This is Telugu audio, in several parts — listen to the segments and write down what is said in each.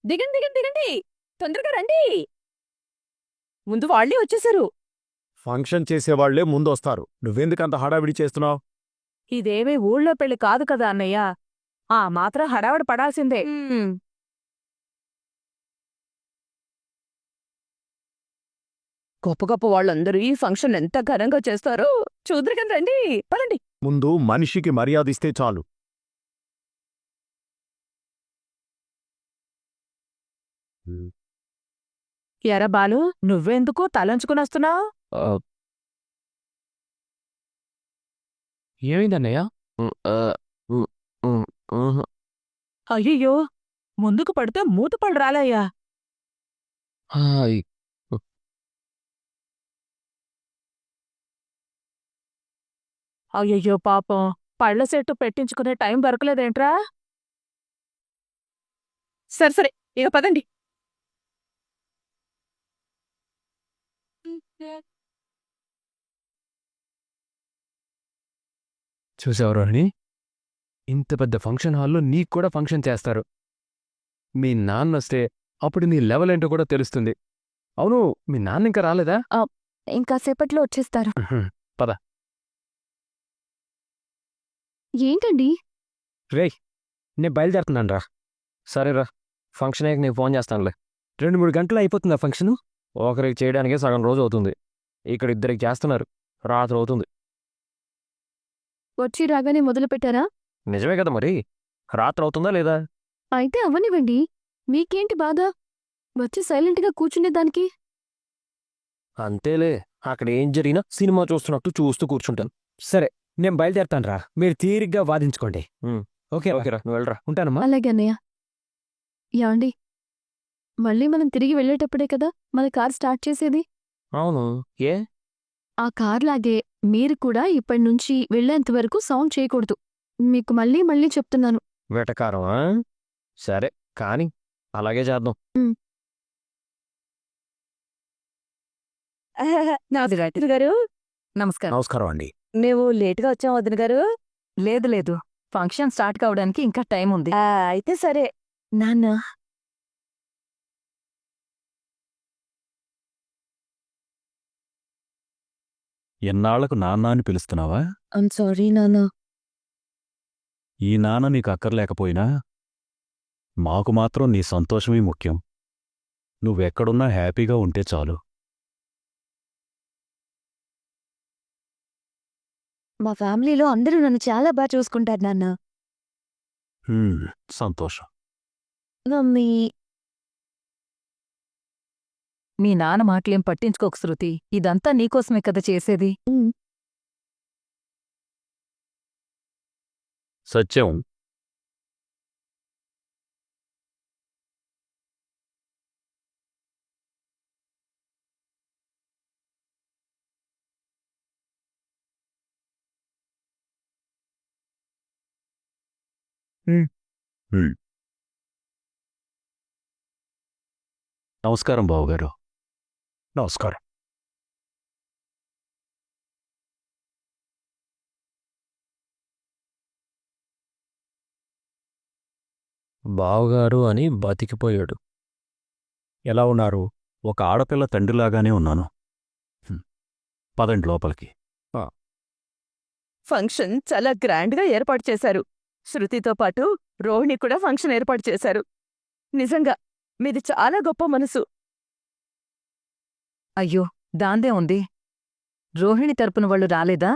దిగండి దిగండి దిగండి, తొందరగా రండి. ముందు వాళ్ళే వచ్చేసారు. ఫంక్షన్ చేసేవాళ్లే ముందొస్తారు. నువ్వెందుకంత హడావిడి చేస్తున్నావు? ఇదేమీ ఊళ్ళో పెళ్లి కాదు కదా అన్నయ్య, ఆ మాత్రం హడావిడి పడాల్సిందే. గొప్ప గొప్ప వాళ్ళందరూ ఈ ఫంక్షన్ ఎంత ఘనంగా చేస్తారో చూద్దరుగాని రండి, పదండి. ముందు మనిషికి మర్యాదిస్తే చాలు. ఎరా బాలు, నువ్వెందుకు తలంచుకునొస్తున్నావు? ఏమైందన్నయ్య? అయ్యయ్యో, ముందుకు పడితే మూతపళ్ళు రాలయ్యా. హాయ్. అయ్యయ్యో పాపం, పళ్ళ సెట్టు పెట్టించుకునే టైం దొరకలేదేంట్రా? సరే సరే, ఇక పదండి. చూసావు రోహిణి, ఇంత పెద్ద ఫంక్షన్ హాల్లో నీకు కూడా ఫంక్షన్ చేస్తారు. మీ నాన్నొస్తే అప్పుడు నీ లెవెల్ ఏంటో కూడా తెలుస్తుంది. అవును, మీ నాన్న ఇంకా రాలేదా? ఇంకాసేపట్లో వచ్చేస్తారు. పద. ఏంటండి? రేయ్, నేను బయలుదేరుతున్నాను రా. సరేరా, ఫంక్షన్ అయ్యాక నీకు ఫోన్ చేస్తానులే. 2-3 గంటలు అయిపోతుందా ఫంక్షను? ఒకరికి చేయడానికే సగం రోజు అవుతుంది. ఇక్కడ ఇద్దరికి చేస్తున్నారు, రాత్రి అవుతుంది. వచ్చి రాగానే మొదలుపెట్టారా? నిజమే కదా మరి, రాత్రి అవుతుందా లేదా? అయితే అవనివ్వండి, మీకేంటి బాధ? వచ్చి సైలెంట్గా కూర్చునేదానికి. అంతేలే, అక్కడ ఏం జరిగినా సినిమా చూస్తున్నట్టు చూస్తూ కూర్చుంటాను. సరే, నేను బయలుదేరుతాను రా, మీరు తీరిగ్గా వాదించుకోండి. ఓకే ఓకేరా, నువ్వు వెళ్ళరా, ఉంటానమ్మా. అలాగే అన్నయ్య. యాండి, మళ్ళీ మనం తిరిగి వెళ్ళేటప్పుడే కదా మన కార్ స్టార్ట్ చేసేది. అవును, ఏ? ఆ కార్లాగే మీరు కూడా ఇప్పటినుంచి వెళ్ళేంతవరకు సౌండ్ చేయకూడదు. మీకు మళ్ళీ మళ్ళీ చెప్తున్నాను. వెటకారమా? సరే కాని, అలాగే చేద్దాం. వదిన గారు నమస్కారం. నమస్కారం అండి. మేము లేటుగా వచ్చాం వదిన గారు. లేదు లేదు, ఫంక్షన్ స్టార్ట్ కావడానికి ఇంకా టైం ఉంది. అయితే సరే. నాన్న, ఎన్నాళ్లకు నాన్న అని పిలుస్తున్నావా? ఐమ్ సారీ నాన్న. ఈ నాన్న నీకు అక్కర్లేకపోయినా మాకు మాత్రం నీ సంతోషమే ముఖ్యం. నువ్వెక్కడున్నా హ్యాపీగా ఉంటే చాలు. మా ఫ్యామిలీలో అందరూ నన్ను చాలా బాగా చూసుకుంటారు నాన్న. సంతోషం. మమ్మీ, మీ నాన్న మాటలేం పట్టించుకోకు శృతి, ఇదంతా నీకోసమే కదా చేసేది. సత్యం, నమస్కారం బావుగారు. నమస్కారం. బావగారు అని బతికిపోయాడు. ఎలా ఉన్నారు? ఒక ఆడపిల్ల తండ్రిలాగానే ఉన్నాను. పదండి లోపలికి. ఫంక్షన్ చాలా గ్రాండ్గా ఏర్పాటు చేశారు. శృతితో పాటు రోహిణి కూడా ఫంక్షన్ ఏర్పాటు చేశారు. నిజంగా మీది చాలా గొప్ప మనసు. అయ్యో, దాందే ఉంది. రోహిణి తరపున వాళ్ళు రాలేదా?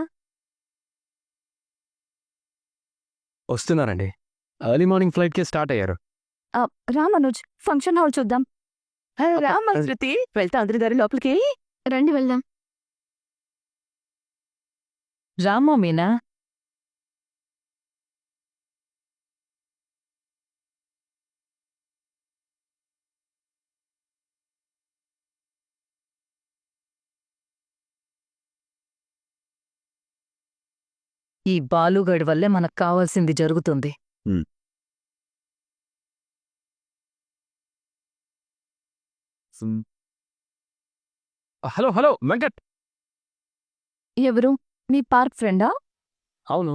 వస్తున్నారండి, ఎర్లీ మార్నింగ్ ఫ్లైట్కే స్టార్ట్ అయ్యారు. రా మనోజ్, ఫంక్షన్ హాల్ చూద్దాం. రామ్మా శృతి, వెళ్తా అందరి గారి లోపలికి. రండి వెళ్దాం. రామ్మా మీనా. ఈ బాలుగాడి వల్లే మనకు కావాల్సింది జరుగుతుంది. Hello hello Venkat. ఎవరు? మీ పార్క్ ఫ్రెండా? అవును,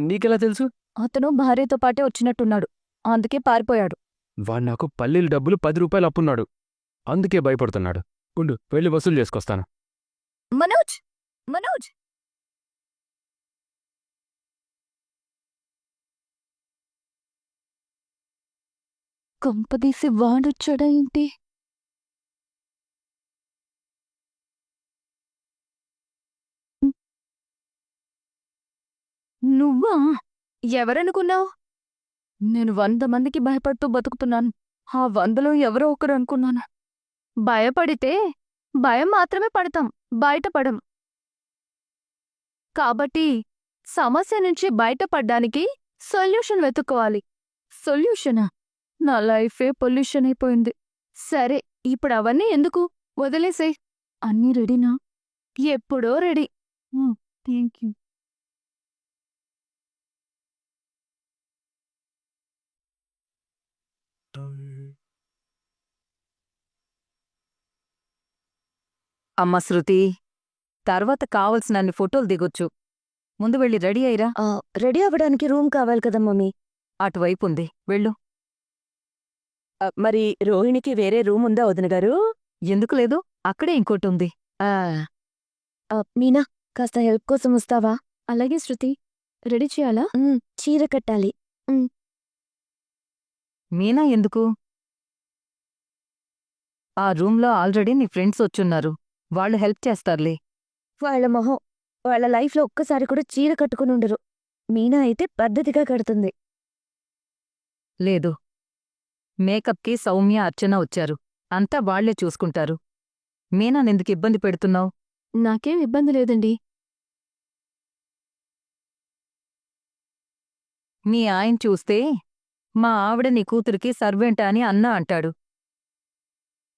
నీకెలా తెలుసు? అతను భార్యతో పాటే వచ్చినట్టున్నాడు, అందుకే పారిపోయాడు. వాడు నాకు పల్లీలు డబ్బులు 10 రూపాయలు అప్పున్నాడు. అందుకే భయపడుతున్నాడు. ఉండు, వెళ్ళి వసూలు చేసుకొస్తాను. మనోజ్ మనోజ్ కొంపదీసి వాడొచ్చాడా ఏంటి? నువ్వా? ఎవరనుకున్నావు? నేను 100 మందికి భయపడుతూ బతుకుతున్నాను. ఆ 100లో ఎవరో ఒకరు అనుకున్నాను. భయపడితే భయం మాత్రమే పడతాం, బయటపడం. కాబట్టి సమస్య నుంచి బయటపడ్డానికి సొల్యూషన్ వెతుక్కోవాలి. సొల్యూషనా? నా లైఫే పొల్యూషన్ అయిపోయింది. సరే, ఇప్పుడు అవన్నీ ఎందుకు? వదిలేసే. అన్నీ రెడీనా? ఎప్పుడో రెడీ. Thank you. అమ్మ శృతి, తర్వాత కావలసినన్ని ఫోటోలు దిగొచ్చు. ముందు వెళ్ళి రెడీ అయ్యిరా. రెడీ అవ్వడానికి రూమ్ కావాలి కదా మమ్మీ. అటువైపు ఉంది, వెళ్ళు. మరి రోహిణికి వేరే రూమ్ ఉందా వదిన గారు? ఎందుకు లేదు? అక్కడే ఇంకోటి ఉంది. మీనా, కాస్త హెల్ప్ కోసం వస్తావా? అలాగే శృతి. రెడీ చేయాలా? చీర కట్టాలి. మీనా ఎందుకు? ఆ రూమ్లో ఆల్రెడీ నీ ఫ్రెండ్స్ వచ్చున్నారు. వాళ్ళు హెల్ప్ చేస్తారులే. వాళ్ళ మొహం, వాళ్ళ లైఫ్లో ఒక్కసారి కూడా చీర కట్టుకుని ఉండరు. మీనా అయితే పద్ధతిగా కడుతుంది. లేదు, మేకప్కి సౌమ్య, అర్చన వచ్చారు. అంతా వాళ్లే చూసుకుంటారు. మీనానెందుకు ఇబ్బంది పెడుతున్నావు? నాకేం ఇబ్బంది లేదండి. మీ ఆయన చూస్తే మా ఆవిడ నీ కూతురికి సర్వెంట్ అని అన్నా అంటాడు.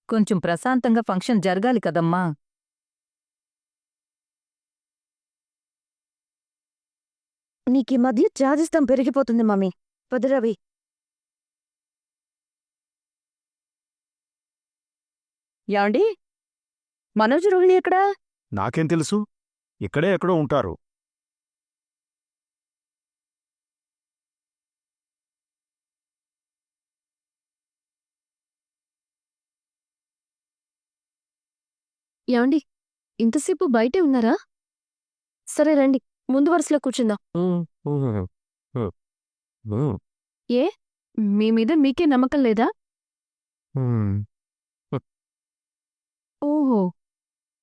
కొంచెం ప్రశాంతంగా ఫంక్షన్ జరగాలి కదమ్మా. నీకీ మధ్య చాదిస్తం పెరిగిపోతుంది మమ్మీ. పదరవి. యాండి, మనోజ్ రోహిణి ఎక్కడా? నాకేం తెలుసు? ఇక్కడే ఎక్కడో ఉంటారు. యాండి, ఇంతసేపు బయటే ఉన్నారా? సరే రండి, ముందు వరుసలో కూర్చుందాం. ఏ, మీ మీద మీకే నమ్మకం లేదా? ఓహో,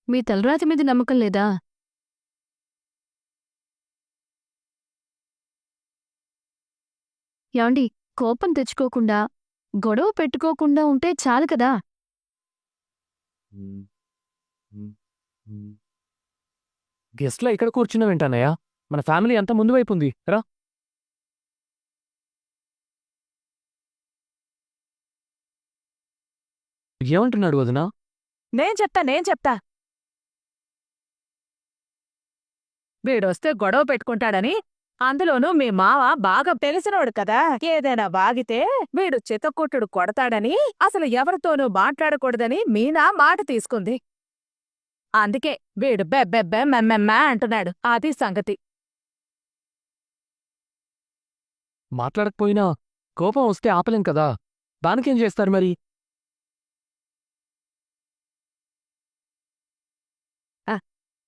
మీ తలరాతి మీద నమ్మకం లేదా? యాండి, కోపం తెచ్చుకోకుండా, గొడవ పెట్టుకోకుండా ఉంటే చాలు కదా. గెస్ట్లా ఇక్కడ కూర్చున్నావేంటన్నయ్యా? మన ఫ్యామిలీ అంతా ముందు వైపు ఉంది, రా. ఏమంటున్నాడు వదినా? నేను చెప్తా. వీడొస్తే గొడవ పెట్టుకుంటాడని, అందులోనూ మీ మావ బాగా తెలిసినోడు కదా. ఏదైనా వాగితే వీడు చితకొట్టుడు కొడతాడని, అసలు ఎవరితోనూ మాట్లాడకూడదని మీనా మాట తీసుకుంది. అందుకే వీడు బెబ్బెబ్బె మెమ్మెమ్మే అంటున్నాడు. అది సంగతి. మాట్లాడకపోయినా కోపం వస్తే ఆపలేం కదా. దానికేం చేస్తారు మరి?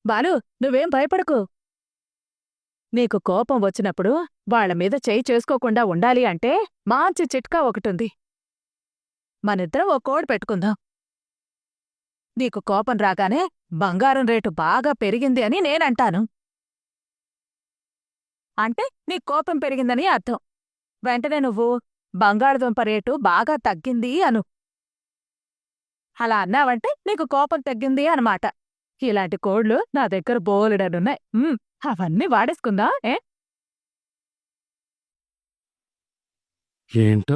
బాలు, నువ్వేం భయపడకు. నీకు కోపం వచ్చినప్పుడు వాళ్ళ మీద చేయి చేసుకోకుండా ఉండాలి అంటే మంచి చిట్కా ఒకటుంది. మనిద్దరం ఓ కోడ్ పెట్టుకుందాం. నీకు కోపం రాగానే బంగారం రేటు బాగా పెరిగింది అని నేనంటాను. అంటే నీ కోపం పెరిగిందని అర్థం. వెంటనే నువ్వు బంగాళదుంప రేటు బాగా తగ్గింది అను. అలా అన్నావంటే నీకు కోపం తగ్గింది అనమాట. ఇలాంటి కోడ్లు నా దగ్గర బోలెడనున్నాయి. అవన్నీ వాడేసుకుందా? ఏంటో.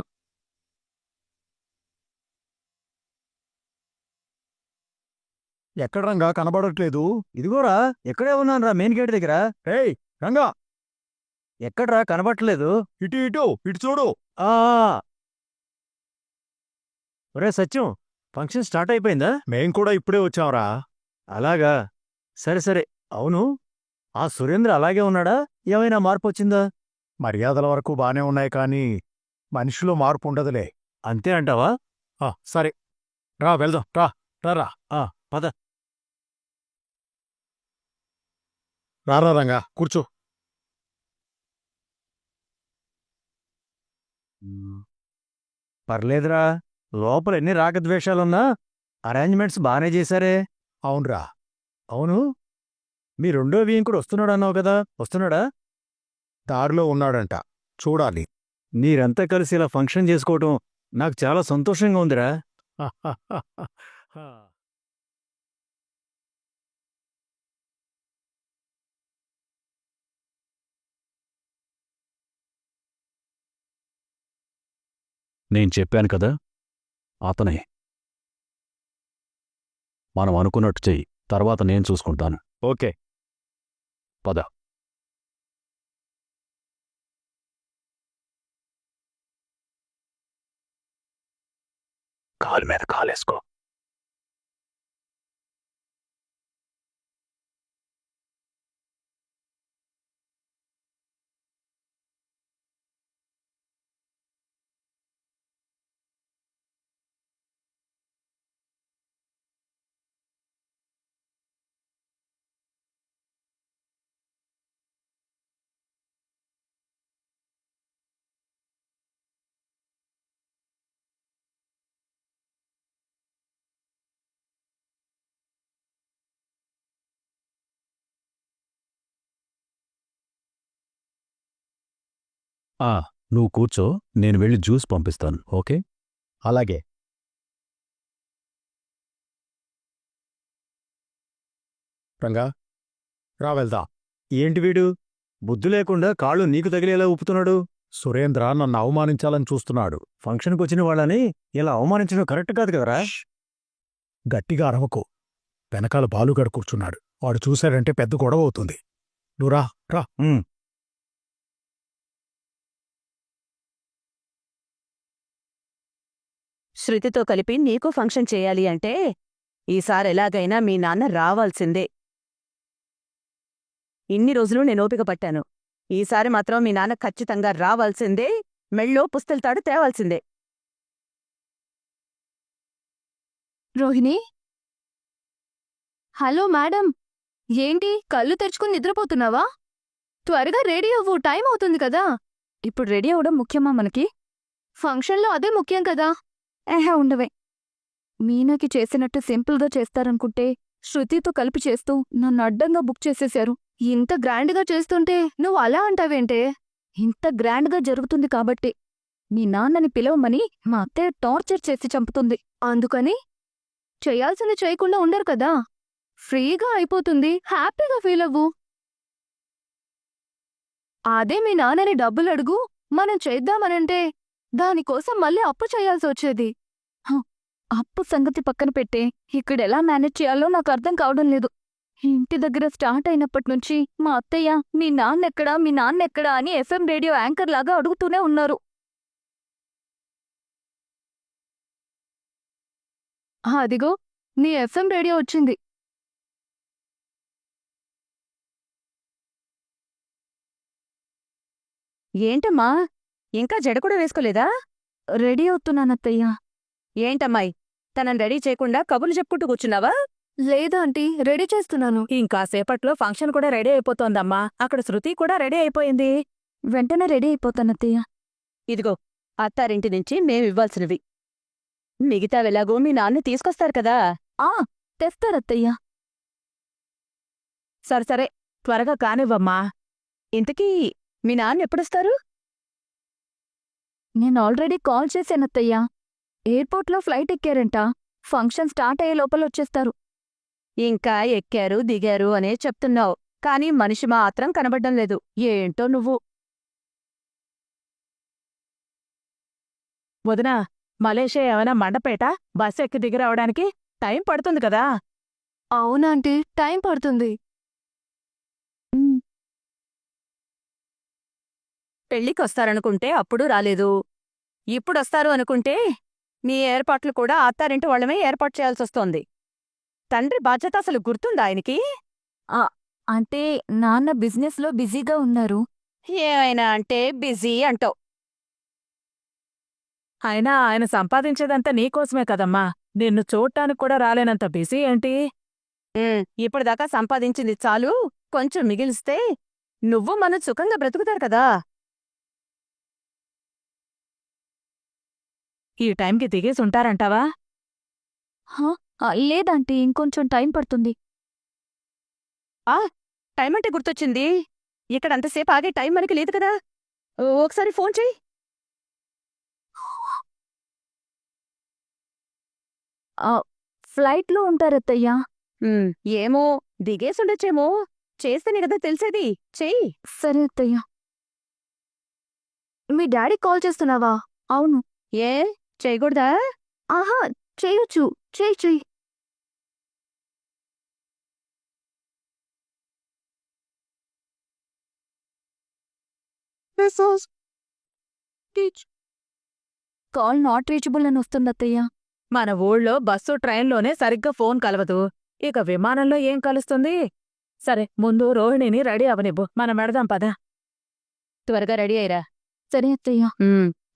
ఎక్కడ రంగా కనబడట్లేదు? ఇదిగోరా, ఎక్కడే ఉన్నానురా, మెయిన్ గేట్ దగ్గర. ఏయ్ రంగా, ఎక్కడ్రా కనబట్టలేదు? ఇటు ఇటు ఇటు చూడు. ఆ ఒరే సత్యం, ఫంక్షన్ స్టార్ట్ అయిపోయిందా? మేం కూడా ఇప్పుడే వచ్చాంరా. అలాగా, సరే సరే. అవును, ఆ సురేంద్ర అలాగే ఉన్నాడా? ఏమైనా మార్పు వచ్చిందా? మర్యాదల వరకు బానే ఉన్నాయి కానీ మనిషిలో మార్పు ఉండదులే. అంతే అంటావా? సరే రా వెళ్దాం రా రా పద. రారా రంగా కూర్చో. పర్లేదురా, లోపల ఎన్ని రాగద్వేషాలున్నా అరేంజ్మెంట్స్ బానే చేశారే. అవునరా. అవును, మీ రెండో వియంకుడు వస్తున్నాడన్నావు కదా, వస్తున్నాడా? దారిలో ఉన్నాడంట, చూడాలి. మీరంతా కలిసి ఇలా ఫంక్షన్ చేసుకోవటం నాకు చాలా సంతోషంగా ఉందిరా. నేను చెప్పాను కదా, అతనే. మనం అనుకున్నట్టు చెయ్యి, తర్వాత నేను చూసుకుంటాను. ఓకే. పద. కాలు మీద కాలేసుకో. నువ్వు కూర్చో, నేను వెళ్ళి జ్యూస్ పంపిస్తాను. ఓకే? అలాగే. రంగా రా వెళ్దాం. ఏంటి వీడు బుద్ధి లేకుండా కాళ్ళు నీకు తగిలేలా ఊపుతున్నాడు? సురేంద్ర నన్ను అవమానించాలని చూస్తున్నాడు. ఫంక్షన్కొచ్చిన వాళ్ళని ఇలా అవమానించడం కరెక్ట్ కాదు కదరా. గట్టిగా అరవకు. వెనకాల బాలుగాడు కూర్చున్నాడు. వాడు చూశాడంటే పెద్ద గొడవ అవుతుంది. నువ్వు రా రా. శృతితో కలిపి నీకు ఫంక్షన్ చేయాలి అంటే ఈసారి ఎలాగైనా మీ నాన్న రావాల్సిందే. ఇన్ని రోజులు నేను ఓపిక పట్టాను. ఈసారి మాత్రం మీ నాన్న ఖచ్చితంగా రావాల్సిందే. మెళ్ళో పుస్తెలతాడు తేవాల్సిందే. Rohini, hello madam. ఏంటి కళ్ళు తెరుచుకుని నిద్రపోతున్నావా? త్వరగా రెడీ అవ్వు, టైం అవుతుంది కదా. ఇప్పుడు రెడీ అవడం ముఖ్యమా మనకి? ఫంక్షన్లో అదే ముఖ్యం కదా. ఉండవే. మీనాకి చేసినట్టు సింపుల్గా చేస్తారనుకుంటే శృతితో కలిపి చేస్తూ నన్ను అడ్డంగా బుక్ చేసేశారు. ఇంత గ్రాండ్గా చేస్తుంటే నువ్వు అలా అంటావేంటే? ఇంత గ్రాండ్గా జరుగుతుంది కాబట్టి మీ నాన్నని పిలవమని మా అత్తయ్య టార్చర్ చేసి చంపుతుంది. అందుకని చేయాల్సింది చేయకుండా ఉండరు కదా. ఫ్రీగా అయిపోతుంది, హ్యాపీగా ఫీల్ అవ్వు. అదే మీ నాన్నని డబ్బులు అడుగు మనం చేద్దామనంటే దానికోసం మళ్ళీ అప్పు చేయాల్సి వచ్చేది. అప్పు సంగతి పక్కన పెట్టే, ఇక్కడెలా మేనేజ్ చేయాలో నాకు అర్థం కావడం లేదు. ఇంటి దగ్గర స్టార్ట్ అయినప్పటినుంచి మా అత్తయ్య మీ నాన్నెక్కడా అని ఎఫ్ఎం రేడియో యాంకర్ లాగా అడుగుతూనే ఉన్నారు. అదిగో నీ ఎఫ్ఎం రేడియో వచ్చింది. ఏంటమ్మా, ఇంకా జడ కూడా వేసుకోలేదా? రెడీ అవుతున్నానత్తయ్యా. ఏంటమ్మాయి, తనని రెడీ చేయకుండా కబుర్లు చెప్పుకుంటూ కూర్చున్నావా? లేదా ఆంటీ, రెడీ చేస్తున్నాను. ఇంకాసేపట్లో ఫంక్షన్ కూడా రెడీ అయిపోతోందమ్మా. అక్కడ శృతి కూడా రెడీ అయిపోయింది. వెంటనే రెడీ అయిపోతానత్తయ్య. ఇదిగో అత్తారింటి నుంచి మేమివ్వాల్సినవి. మిగతావెలాగో మీ నాన్న తీసుకొస్తారు కదా. తెస్తారత్తయ్య. సరే త్వరగా కానివ్వమ్మా. ఇంతకీ మీ నాన్న ఎప్పుడొస్తారు? నేను ఆల్రెడీ కాల్ చేశానత్తయ్యా. ఎయిర్పోర్ట్లో ఫ్లైట్ ఎక్కారంట. ఫంక్షన్ స్టార్ట్ అయ్యే లోపల వచ్చేస్తారు. ఇంకా ఎక్కారు దిగారు అనే చెప్తున్నావు, కానీ మనిషి మాత్రం కనబడ్డం లేదు. ఏంటో నువ్వు. వదినా, మలేషియా ఏమైనా మండపేట? బస్సు ఎక్కి దిగి రావడానికి టైం పడుతుంది కదా. అవునాంటీ, టైం పడుతుంది. పెళ్ళికొస్తారనుకుంటే అప్పుడు రాలేదు. ఇప్పుడొస్తారు అనుకుంటే నీ ఏర్పాట్లు కూడా అత్తారింటి వాళ్ళమే ఏర్పాటు చేయాల్సొస్తోంది. తండ్రి బాధ్యత అసలు గుర్తుందా ఆయనకి? అంటే నాన్న బిజినెస్లో బిజీగా ఉన్నారు. ఏమైనా అంటే బిజీ అంటావు. అయినా ఆయన సంపాదించేదంతా నీకోసమే కదమ్మా. నిన్ను చూడ్డానికి కూడా రాలేనంత బిజీ ఏంటి? ఇప్పటిదాకా సంపాదించింది చాలు, కొంచెం మిగిలిస్తే నువ్వు మనం సుఖంగా బ్రతుకుతారు కదా. ఈ టైంకి దిగేసి ఉంటారంటావా? లేదంటీ, ఇంకొంచెం టైం పడుతుంది. టైం అంటే గుర్తొచ్చింది, ఇక్కడ అంతసేపు ఆగే టైం మనకి లేదు కదా. ఒకసారి ఫోన్ చెయ్యి. ఫ్లైట్లో ఉంటారత్తయ్యా. ఏమో, దిగేసుండొచ్చేమో. చేస్తేనే కదా తెలిసేది. చెయ్యి. సరే అత్తయ్యా. మీ డాడీ కాల్ చేస్తున్నావా? అవును. ఏ చేయకూడదా? ఆహా, చేయొచ్చు. చెయ్యి. కాల్ నాట్ రీచబుల్ అని వస్తుందత్తయ్యా. మన ఊళ్ళో బస్సు ట్రైన్లోనే సరిగ్గా ఫోన్ కలవదు, ఇక విమానంలో ఏం కలుస్తుంది? సరే, ముందు రోహిణిని రెడీ అవనివ్వు, మనం వెడదాం పద. త్వరగా రెడీ అయ్యరా. సరే అత్తయ్యా.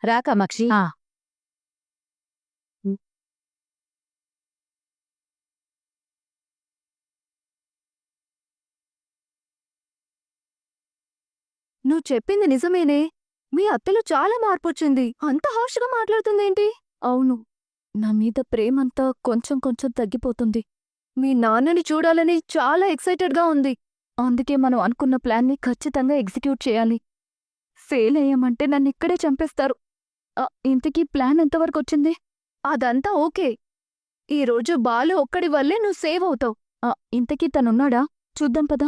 రా కామాక్షి. ఆ. నువ్వు చెప్పింది నిజమేనే. మీ అత్తలో చాలా మార్పొచ్చింది. అంత హార్ష్గా మాట్లాడుతుందేంటి? అవును, నా మీద ప్రేమంతా కొంచెం కొంచెం తగ్గిపోతుంది. మీ నాన్నని చూడాలని చాలా ఎక్సైటెడ్గా ఉంది. అందుకే మనం అనుకున్న ప్లాన్ని ఖచ్చితంగా ఎగ్జిక్యూట్ చేయాలి. ఫెయిల్ అయ్యామంటే నన్నిక్కడే చంపేస్తారు. ఇంతకీ ప్లాన్ ఎంతవరకొచ్చింది? అదంతా ఓకే. ఈరోజు బాలు ఒక్కడి వల్లే నువ్వు సేవ్ అవుతావు. ఇంతకీ తనున్నాడా? చూద్దాం పద.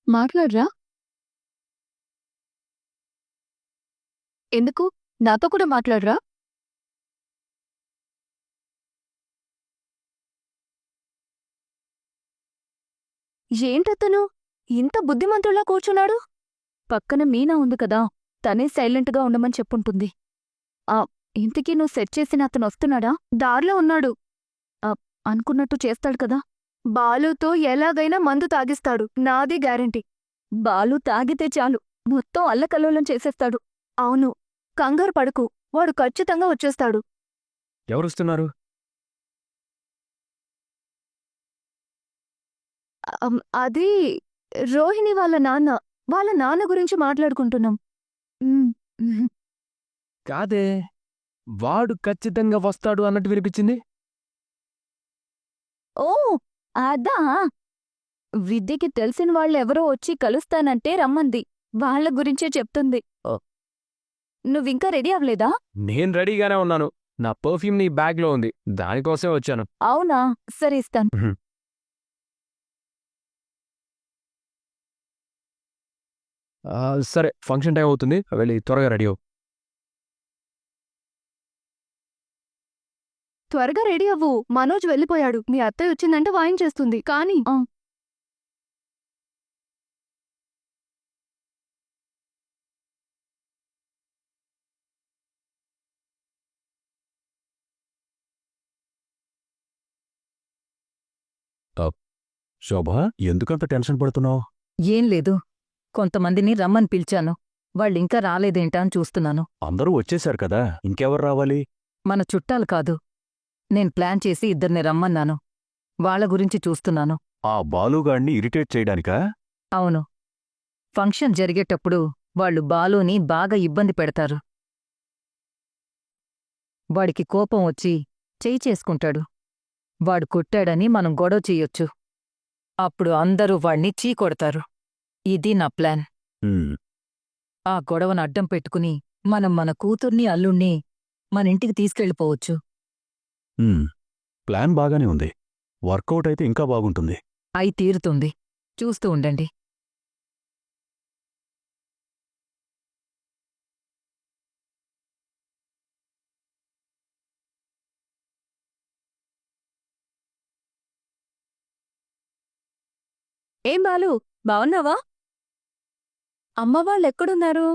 మాట్లాడరా. ఎందుకు? నాతో కూడా మాట్లాడరా. ఏంటతను ఇంత బుద్ధిమంతులా కూర్చున్నాడు? పక్కన మీనా ఉంది కదా, తనే సైలెంట్గా ఉండమని చెప్పుంటుంది. ఇంతకీ నువ్వు సెట్ చేసిన అతను వస్తున్నాడా? దారిలో ఉన్నాడు. అనుకున్నట్టు చేస్తాడు కదా. బాలుతో ఎలాగైనా మందు తాగిస్తాడు, నాదే గ్యారంటీ. బాలు తాగితే చాలు, మొత్తం అల్లకల్లోలం చేసేస్తాడు. అవును, కంగారు పడుకు, వాడు ఖచ్చితంగా వచ్చేస్తాడు. ఎవరొస్తున్నారు? అది రోహిణి వాళ్ళ నాన్న గురించి మాట్లాడుకుంటున్నాం. కాదే, వాడు ఖచ్చితంగా వస్తాడు అన్నట్టు వినిపించింది. ఓ అదా, విద్యకి తెలిసిన వాళ్ళెవరో వచ్చి కలుస్తానంటే రమ్మంది. వాళ్ళ గురించే చెప్తుంది. నువ్వింకా రెడీ అవ్వలేదా? నేను రెడీగానే ఉన్నాను. నా పర్ఫ్యూమ్ నీ బ్యాగ్లో ఉంది, దానికోసమే వచ్చాను. అవునా, సరే ఇస్తాను. సరే, ఫంక్షన్ టైం అవుతుంది, వెళ్ళి త్వరగా రెడీ అవ్వు. త్వరగా రెడీ అవ్వు, మనోజ్ వెళ్ళిపోయాడు. మీ అత్తయ్య వచ్చిందంటే వాయించేస్తుంది. కానీ శోభ, ఎందుకంత టెన్షన్ పడుతున్నావు? ఏం లేదు, కొంతమందిని రమ్మని పిలిచాను, వాళ్ళింకా రాలేదేంటా అని చూస్తున్నాను. అందరూ వచ్చేశారు కదా, ఇంకెవరు రావాలి? మన చుట్టాలు కాదు, నేను ప్లాన్ చేసి ఇద్దరిని రమ్మన్నాను, వాళ్ళ గురించి చూస్తున్నాను. ఆ బాలుగాణ్ణి ఇరిటేట్ చేయడానికా? అవును, ఫంక్షన్ జరిగేటప్పుడు వాళ్ళు బాలుని బాగా ఇబ్బంది పెడతారు. వాడికి కోపం వచ్చి చెయ్యి చేసుకుంటాడు. వాడు కొట్టాడని మనం గొడవ చెయ్యొచ్చు. అప్పుడు అందరూ వాణ్ణి చీకొడతారు. ఇది నా ప్లాన్. ఆ గొడవను అడ్డం పెట్టుకుని మనం మన కూతుర్ని అల్లుణ్ణి మనింటికి తీసుకెళ్ళిపోవచ్చు. ప్లాన్ బాగానే ఉంది, వర్కౌట్ అయితే ఇంకా బాగుంటుంది. అయి తీరుతుంది, చూస్తూ ఉండండి. ఏం బాలు, బావున్నావా? అమ్మవాళ్ళెక్కడున్నారు?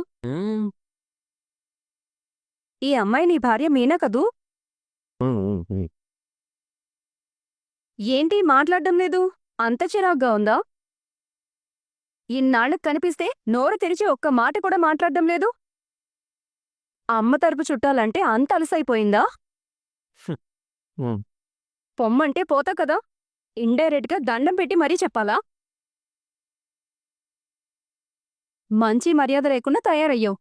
ఈ అమ్మాయి నీ భార్య మీనా కదూ? ఏంటి మాట్లాడ్డం లేదు? అంత చిరాగ్గా ఉందా? ఇన్నాళ్ళకు కనిపిస్తే నోరు తెరిచి ఒక్క మాట కూడా మాట్లాడడం లేదు. అమ్మ తరపు చుట్టాలంటే అంత అలసైపోయిందా? ఉమ్. పొమ్మంటే పోతా కదా, ఇండైరెక్ట్గా దండం పెట్టి మరీ చెప్పాలా? మంచి మర్యాద లేకుండా తయారయ్యావు.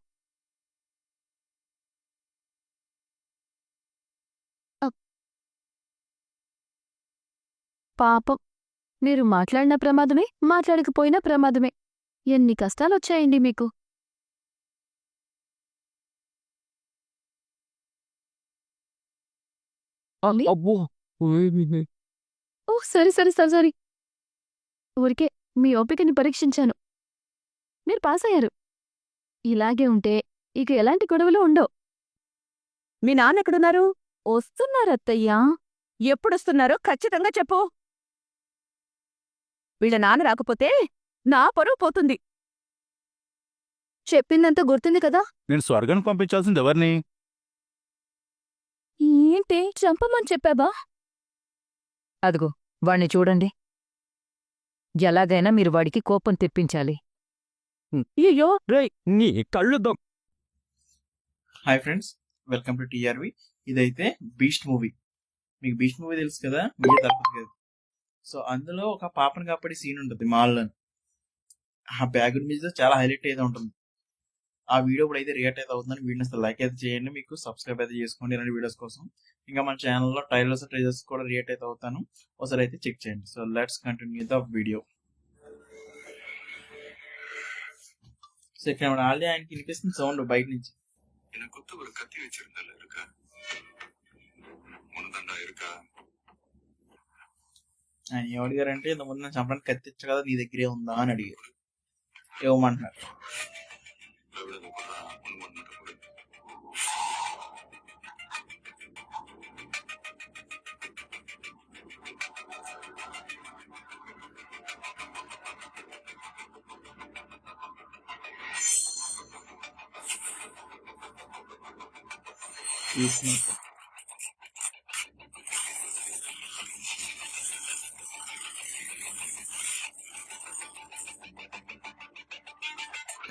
పాపం, మీరు మాట్లాడిన ప్రమాదమే, మాట్లాడకపోయినా ప్రమాదమే. ఎన్ని కష్టాలొచ్చాయండి మీకు. మీ- అబ్బో ఓ సరే సరే సరే సరే, ఊరికే మీ ఓపికని పరీక్షించాను. మీరు పాస్ అయ్యారు. ఇలాగే ఉంటే ఇక ఎలాంటి గొడవలు ఉండవు. మీ నాన్న ఎక్కడున్నారు? వస్తున్నారత్తయ్యా. ఎప్పుడొస్తున్నారో ఖచ్చితంగా చెప్పు. వీళ్ళ నాన్న రాకపోతే నా పరువు పోతుంది. చెప్పిందంతా గుర్తుంది కదా. నేను స్వర్గానికి పంపించాల్సింది ఎవరిని? ఏంటి చంపమని చెప్పావా? అదిగో వాణ్ణి చూడండి. ఎలాగైనా మీరు వాడికి కోపం తెప్పించాలి. అయ్యో, రేయ్ నీ కళ్ళు హాయ్ ఫ్రెండ్స్, వెల్కమ్ టు టీఆర్వి. ఇదైతే బీస్ట్ మూవీ. మీకు బీస్ట్ మూవీ తెలుసు కదా, మీరే తప్పదు కదా. సో అందులో ఒక పాపను కాపాడే సీన్ ఉంటుంది మాల్లో. ఆ బ్యాక్గ్రౌండ్ మ్యూజిక్ చాలా హైలైట్ అయితే ఉంటుంది. ఆ వీడియో కూడా అయితే రియాక్ట్ అయితే అవుతుందని వీడియోని అసలు లైక్ అయితే చేయండి, మీకు సబ్స్క్రైబ్ అయితే చేసుకోండి ఇలాంటి వీడియోస్ కోసం. ఇంకా మన ఛానల్లో ట్రైలర్స్ ట్రైలర్స్ కూడా రియాక్ట్ అయితే అవుతాను, ఒకసారి అయితే చెక్ చేయండి. So let's continue the video. So ఇక్కడ ఆల్రెడీ ఆయనకి వినిపిస్తుంది సౌండ్ బయట నుంచి. ఆయన ఏమడిగారంటే, ఇంతకుముందు నన్ను చంపడానికి కత్తిచ్చు కదా, నీ దగ్గరే ఉందా అని అడిగారు. ఇవ్వమంటున్నారు. తీసుకున్నా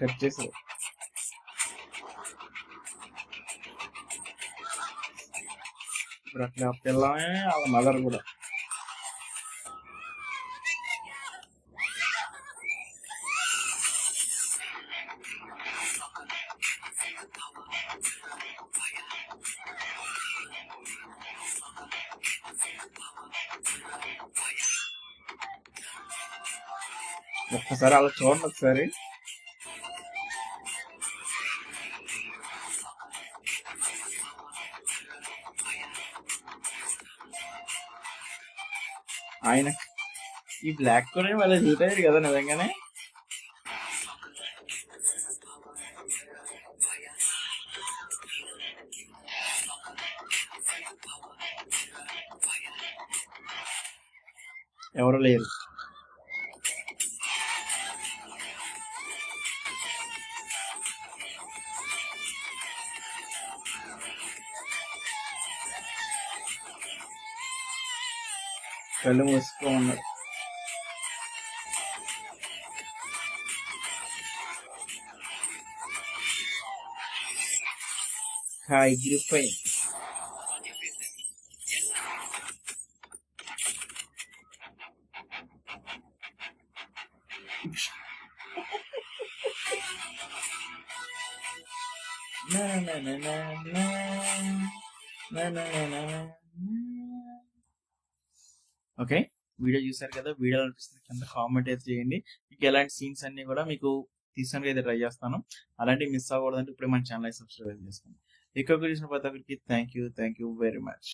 కట్ చేశారు. ఇప్పుడు అట్లా పిల్లమే వాళ్ళ మదర్ కూడా. ఒక్కసారి అలా చూడండి ఒకసారి. ఆయన ఈ బ్లాక్ కూడా వాళ్ళ షూట్ అయ్యారు కదా నిజంగానే. ఎవరు లేరు. కళ్ళు మూసుకో ఉన్నారు. హాయ్ గ్రూప్ అయ్యి ఓకే, వీడియో చూసారు కదా. వీడియో అనిపిస్తుంది కింద కామెంట్ అయితే చేయండి. మీకు ఎలాంటి సీన్స్ అన్ని కూడా మీకు తీసానికి అయితే ట్రై చేస్తాను. అలాంటివి మిస్ అవ్వకూడదంటే ఇప్పుడే మన ఛానల్ సబ్స్క్రైబ్ చేసుకోండి. ఎక్కువ చూసిన ప్రతి ఒక్కరికి థ్యాంక్ యూ వెరీ మచ్.